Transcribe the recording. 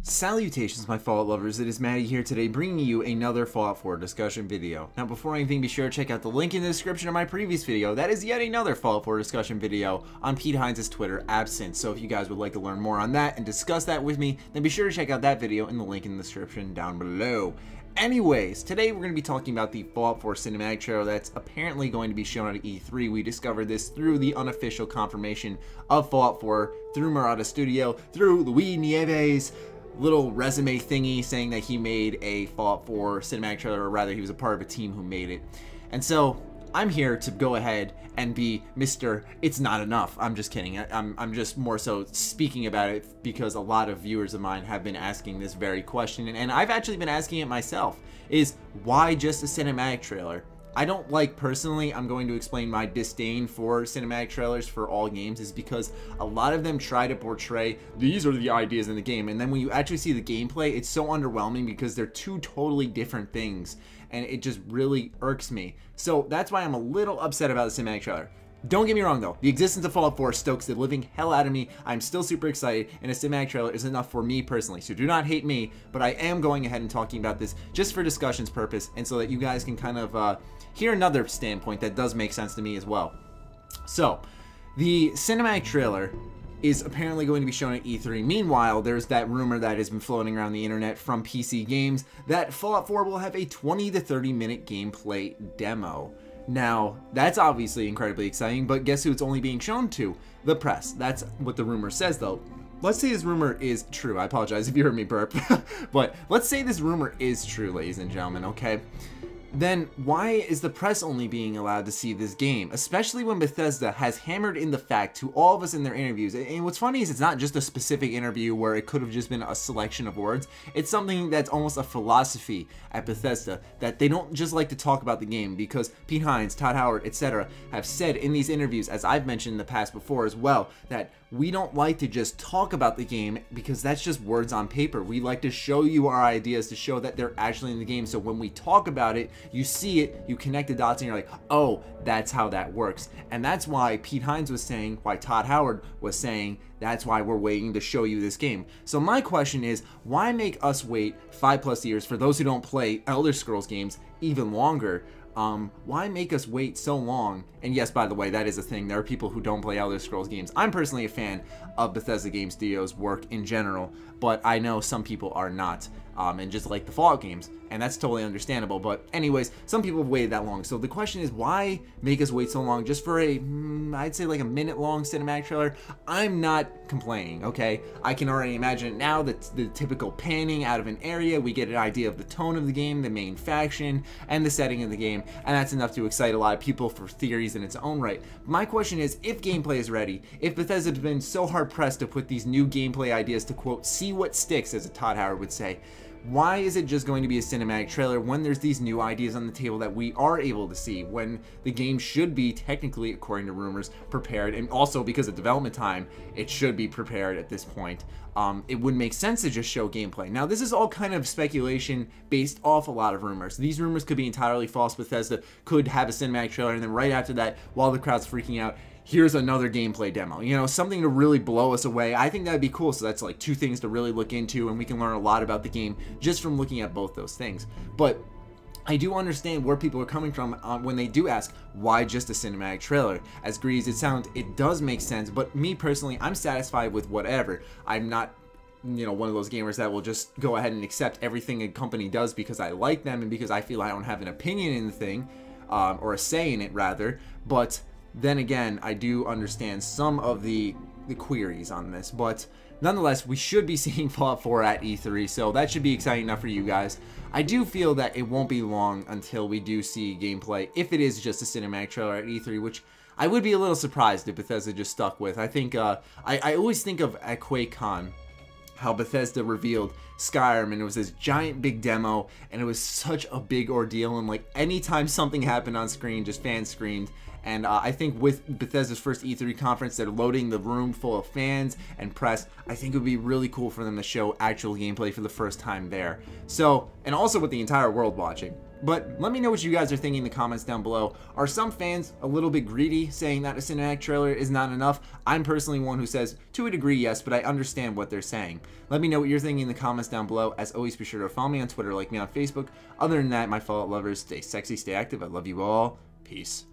Salutations, my Fallout lovers. It is Matty here today, bringing you another Fallout 4 discussion video. Now, before anything, be sure to check out the link in the description of my previous video. That is yet another Fallout 4 discussion video on Pete Hines' Twitter absence. So if you guys would like to learn more on that and discuss that with me, then be sure to check out that video in the link in the description down below. Anyways, today we're going to be talking about the Fallout 4 cinematic trailer that's apparently going to be shown at E3. We discovered this through the unofficial confirmation of Fallout 4 through Murata Studio, through Luis Nieves' little resume thingy saying that he made a Fallout 4 cinematic trailer, or rather he was a part of a team who made it. And so I'm here to go ahead and be Mr. It's not enough. I'm just kidding. I'm just more so speaking about it because a lot of viewers of mine have been asking this very question, and I've actually been asking it myself, is why just a cinematic trailer? I don't like, personally, I'm going to explain my disdain for cinematic trailers for all games, is because a lot of them try to portray these are the ideas in the game, and then when you actually see the gameplay, it's so underwhelming because they're two totally different things, and it just really irks me. So that's why I'm a little upset about the cinematic trailer. Don't get me wrong though, the existence of Fallout 4 stokes the living hell out of me. I'm still super excited, and a cinematic trailer is enough for me personally, so do not hate me, but I am going ahead and talking about this just for discussion's purpose, and so that you guys can kind of hear another standpoint that does make sense to me as well. So, the cinematic trailer is apparently going to be shown at E3. Meanwhile, there's that rumor that has been floating around the internet from PC Games that Fallout 4 will have a 20 to 30 minute gameplay demo. Now, that's obviously incredibly exciting, but guess who it's only being shown to? The press. That's what the rumor says, though. Let's say this rumor is true. I apologize if you heard me burp. But let's say this rumor is true, ladies and gentlemen, okay? Then why is the press only being allowed to see this game? Especially when Bethesda has hammered in the fact to all of us in their interviews. And what's funny is it's not just a specific interview where it could have just been a selection of words. It's something that's almost a philosophy at Bethesda, that they don't just like to talk about the game, because Pete Hines, Todd Howard, etc. have said in these interviews, as I've mentioned in the past before as well, that we don't like to just talk about the game because that's just words on paper. We like to show you our ideas to show that they're actually in the game. So when we talk about it, you see it, you connect the dots, and you're like, oh, that's how that works. And that's why Pete Hines was saying, why Todd Howard was saying, that's why we're waiting to show you this game. So my question is, why make us wait 5+ years for those who don't play Elder Scrolls games even longer? Why make us wait so long? And yes, by the way, that is a thing. There are people who don't play Elder Scrolls games. I'm personally a fan of Bethesda Game Studios' work in general, but I know some people are not, and just like the Fallout games, and that's totally understandable. But anyways, some people have waited that long. So the question is, why make us wait so long just for a, I'd say like a minute-long cinematic trailer? I'm not complaining, okay? I can already imagine it now, the typical panning out of an area. We get an idea of the tone of the game, the main faction, and the setting of the game, and that's enough to excite a lot of people for theories in its own right. My question is, if gameplay is ready, if Bethesda's been so hard-pressed to put these new gameplay ideas to, quote, see what sticks, as Todd Howard would say, why is it just going to be a cinematic trailer when there's these new ideas on the table that we are able to see, when the game should be technically, according to rumors, prepared, and also because of development time, it should be prepared at this point. It wouldn't make sense to just show gameplay. Now, this is all kind of speculation based off a lot of rumors. These rumors could be entirely false. Bethesda could have a cinematic trailer, and then right after that, while the crowd's freaking out, here's another gameplay demo, you know, something to really blow us away. I think that'd be cool. So that's like two things to really look into, and we can learn a lot about the game just from looking at both those things. But I do understand where people are coming from when they do ask, why just a cinematic trailer? As greedy as it sounds, it does make sense, but me personally, I'm satisfied with whatever. I'm not, you know, one of those gamers that will just go ahead and accept everything a company does because I like them and because I feel I don't have an opinion in the thing, or a say in it rather. But then again, I do understand some of the queries on this, but nonetheless, we should be seeing Fallout 4 at E3, so that should be exciting enough for you guys. I do feel that it won't be long until we do see gameplay, if it is just a cinematic trailer at E3, which I would be a little surprised if Bethesda just stuck with. I think, I always think of at QuakeCon, how Bethesda revealed Skyrim, and it was this giant big demo, and it was such a big ordeal, and like anytime something happened on screen, just fans screamed. And I think with Bethesda's first E3 conference, they're loading the room full of fans and press. I think it would be really cool for them to show actual gameplay for the first time there. So, and also with the entire world watching. But let me know what you guys are thinking in the comments down below. Are some fans a little bit greedy, saying that a cinematic trailer is not enough? I'm personally one who says, to a degree, yes, but I understand what they're saying. Let me know what you're thinking in the comments down below. As always, be sure to follow me on Twitter, like me on Facebook. Other than that, my Fallout lovers, stay sexy, stay active. I love you all. Peace.